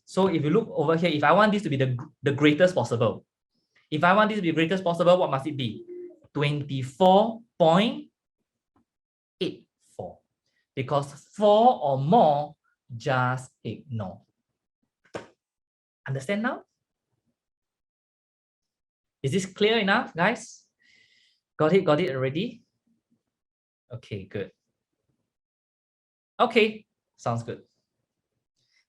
So if you look over here, if I want this to be the greatest possible, if I want this to be the greatest possible, what must it be? 24.84. Because 4 or more, just ignore. Understand now? Is this clear enough, guys? Got it already? Okay, good. Okay, sounds good.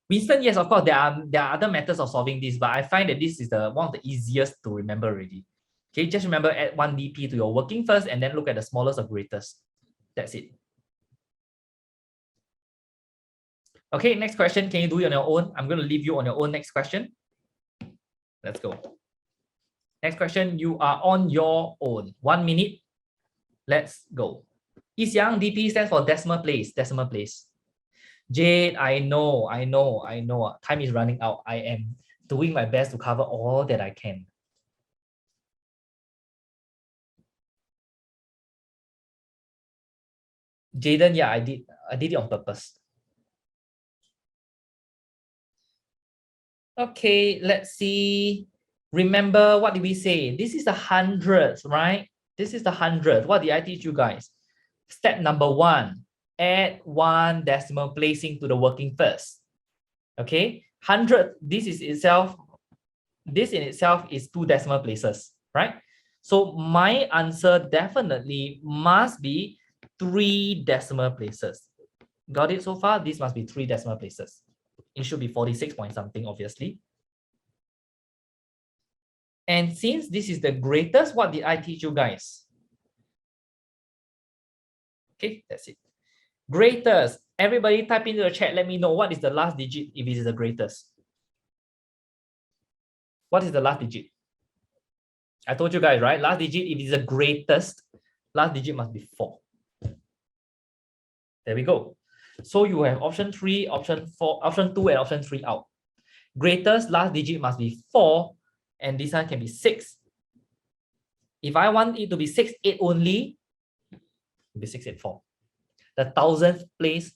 Winston, yes, of course, there are other methods of solving this, but I find that this is one of the easiest to remember already. Okay, just remember, add 1 dp to your working first, and then look at the smallest or greatest. That's it. Okay, next question. Can you do it on your own? I'm going to leave you on your own next question. Let's go. Next question, you are on your own. 1 minute. Let's go. Yixiang, DP stands for decimal place. Decimal place. Jade, I know. Time is running out. I am doing my best to cover all that I can. Jaden, yeah, I did it on purpose. Okay, let's see. Remember, what did we say? This is the hundreds, right? This is the hundred. What did I teach you guys? Step number 1, add 1 decimal placing to the working first. Okay, 100, this in itself is 2 decimal places, right? So my answer definitely must be 3 decimal places. Got it so far? This must be 3 decimal places. It should be 46 point something, obviously. And since this is the greatest, what did I teach you guys? Okay, that's it. Greatest. Everybody type into the chat. Let me know what is the last digit if it is the greatest. What is the last digit? I told you guys, right? Last digit, if it is the greatest, last digit must be 4. There we go. So you have option 3, option 4, option 2, and option 3 out. Greatest last digit must be 4, and this one can be 6. If I want it to be 6-8 only, it will be 684. The 1000th place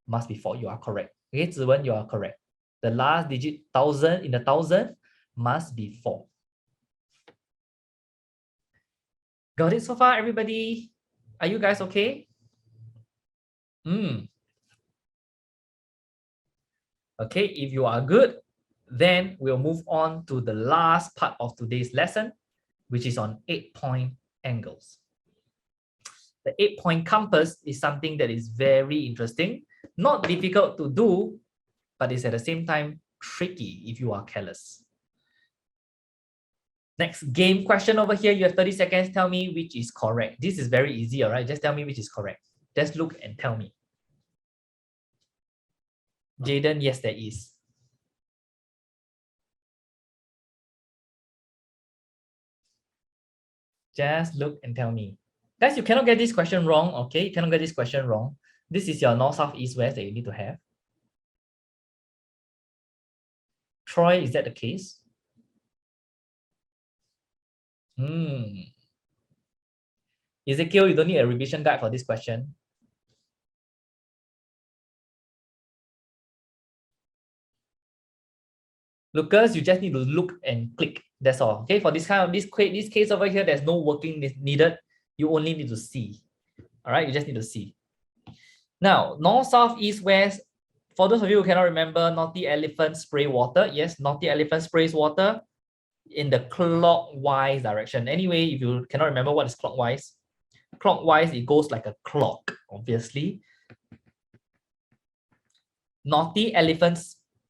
must be 4. You are correct. Okay, Ziwen, you are correct. The last digit 1000 in the 1000 must be 4. Got it so far, everybody? Are you guys okay? Okay, if you are good, then we'll move on to the last part of today's lesson, which is on 8-point angles. The 8-point compass is something that is very interesting, not difficult to do, but it's at the same time tricky if you are careless. Next game question over here. You have 30 seconds. Tell me which is correct. This is very easy, all right? Just tell me which is correct. Just look and tell me. Jaden, yes, there is. Just look and tell me. Guys, you cannot get this question wrong, okay? You cannot get this question wrong. This is your north, south, east, west that you need to have. Troy, is that the case? Ezekiel, you don't need a revision guide for this question. Lucas, you just need to look and click. That's all. Okay, for this case over here, there's no working needed. You only need to see. All right, you just need to see. Now, north, south, east, west. For those of you who cannot remember, naughty elephant spray water. Yes, naughty elephant sprays water in the clockwise direction. Anyway, if you cannot remember what is clockwise, it goes like a clock, obviously. Naughty elephant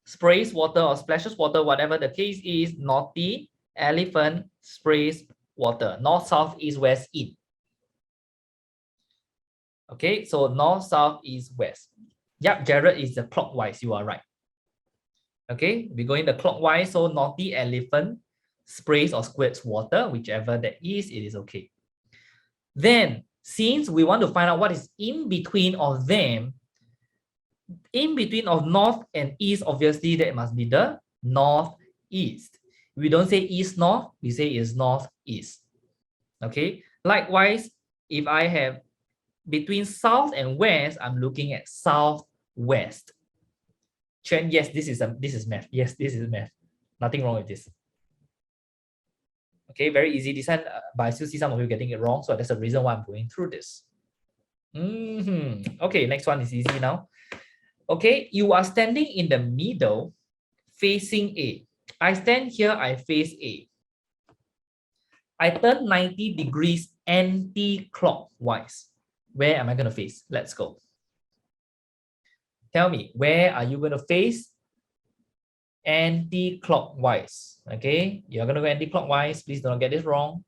sprays water or splashes water, whatever the case is, naughty elephant sprays water. North, south, east, west, in. Okay, so north, south, east, west. Yep, Jared is the clockwise. You are right. Okay, we're going the clockwise. So naughty elephant sprays or squirts water, whichever that is, it is okay. Then, since we want to find out what is in between of them, in between of north and east, obviously that must be the northeast. We don't say east north, we say is northeast. Okay. Likewise, if I have between south and west, I'm looking at southwest. Chen, yes, this is math. Yes, this is math. Nothing wrong with this. Okay, very easy. This one, but I still see some of you getting it wrong, so that's the reason why I'm going through this. Okay, next one is easy now. Okay, you are standing in the middle facing A. I stand here, I face A. I turn 90 degrees anti-clockwise. Where am I going to face? Let's go. Tell me, where are you going to face anti-clockwise? Okay, you're going to go anti-clockwise. Please don't get this wrong.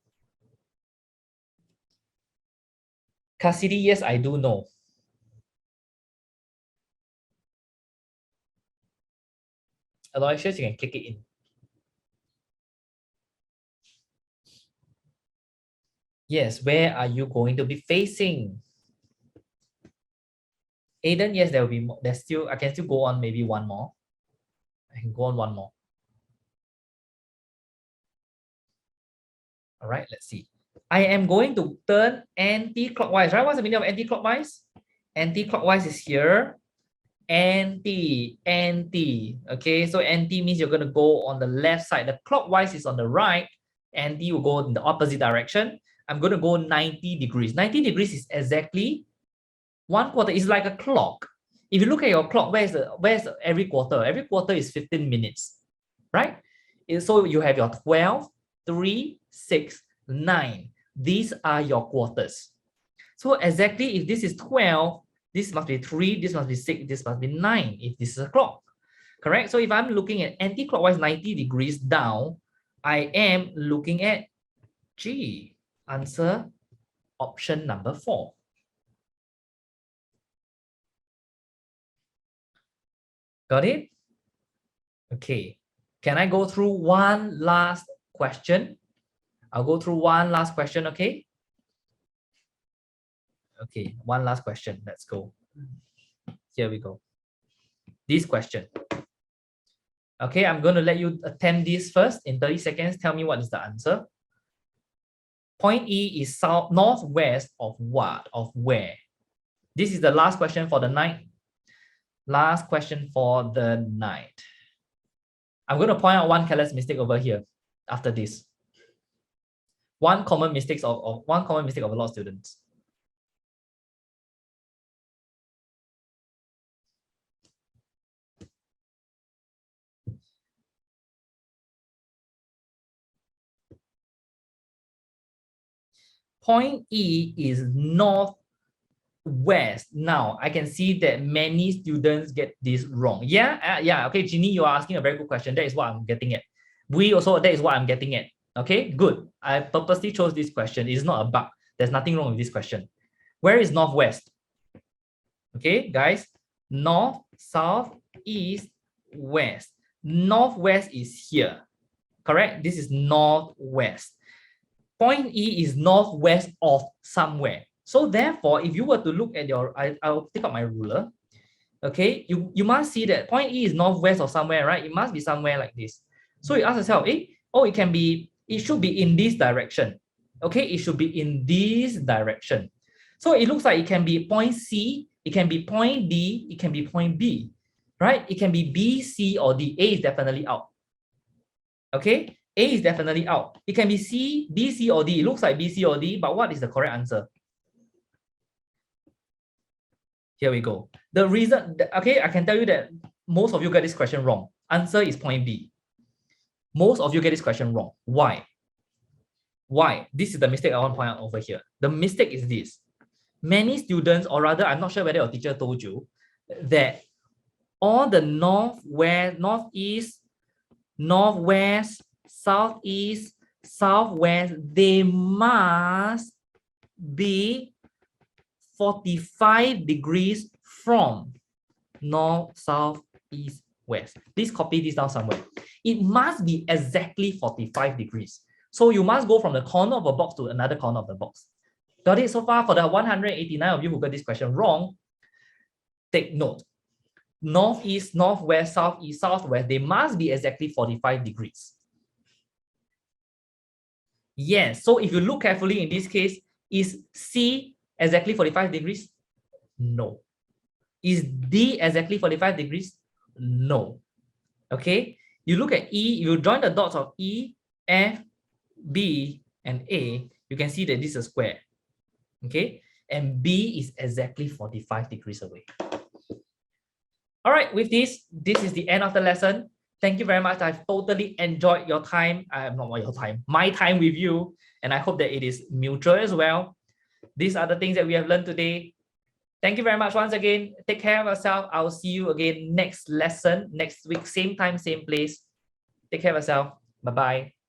Cassidy, yes, I do know. Aloysius, you can click it in. Yes, where are you going to be facing? Aiden, yes, there will be more. There's still, I can still go on maybe one more. I can go on one more. All right, let's see. I am going to turn anti-clockwise, right? What's the meaning of anti-clockwise? Anti-clockwise is here. Anti. Okay, so anti means you're going to go on the left side. The clockwise is on the right. Anti will go in the opposite direction. I'm going to go 90 degrees. 90 degrees is exactly 1/4. It's like a clock. If you look at your clock, where's every quarter? Every quarter is 15 minutes, right? So you have your 12, 3, 6, 9. These are your quarters. So exactly if this is 12, this must be 3, this must be 6, this must be 9 if this is a clock. Correct? So if I'm looking at anti-clockwise 90 degrees down, I am looking at G. Answer option number 4. Got it? Okay. Can I go through one last question? I'll go through one last question, okay? Okay, one last question. Let's go. Here we go. This question. Okay, I'm going to let you attempt this first. In 30 seconds, tell me what is the answer. Point E is south northwest of what? Of where? This is the last question for the night. Last question for the night. I'm going to point out one careless mistake over here after this. One common mistake of a lot of students. Point E is north west. Now, I can see that many students get this wrong. Yeah, okay, Genie, you are asking a very good question. That is what I'm getting at. That is what I'm getting at. Okay, good. I purposely chose this question. It's not a bug. There's nothing wrong with this question. Where is northwest? Okay, guys. North, south, east, west. Northwest is here. Correct? This is northwest. Point E is northwest of somewhere. So therefore, if you were to look at your, I'll take out my ruler. Okay, you must see that point E is northwest of somewhere, right? It must be somewhere like this. So you ask yourself, it should be in this direction. Okay, it should be in this direction. So it looks like it can be point C, it can be point D, it can be point B, right? It can be B, C, or D. A is definitely out. Okay, A is definitely out. It can be C, B, C, or D. It looks like B, C, or D, but what is the correct answer? Here we go. The reason, okay, I can tell you that most of you get this question wrong. Answer is point B. Most of you get this question wrong. Why? Why? This is the mistake I want to point out over here. The mistake is this. Many students, or rather, I'm not sure whether your teacher told you, that all the northwest, northeast, northwest, southeast, southwest, they must be 45 degrees from north, south, east, west. Please copy this down somewhere. It must be exactly 45 degrees. So you must go from the corner of a box to another corner of the box. Got it so far? For the 189 of you who got this question wrong, take note. Northeast, northwest, southeast, southwest, they must be exactly 45 degrees. Yes, so if you look carefully in this case, is C exactly 45 degrees? No. Is D exactly 45 degrees? No. Okay, you look at E, you join the dots of E, F, B, and A, you can see that this is a square. Okay, and B is exactly 45 degrees away. All right, with this is the end of the lesson. Thank you very much. I've totally enjoyed your time. Not your time, my time with you. And I hope that it is mutual as well. These are the things that we have learned today. Thank you very much once again. Take care of yourself. I'll see you again next lesson, next week, same time, same place. Take care of yourself. Bye-bye.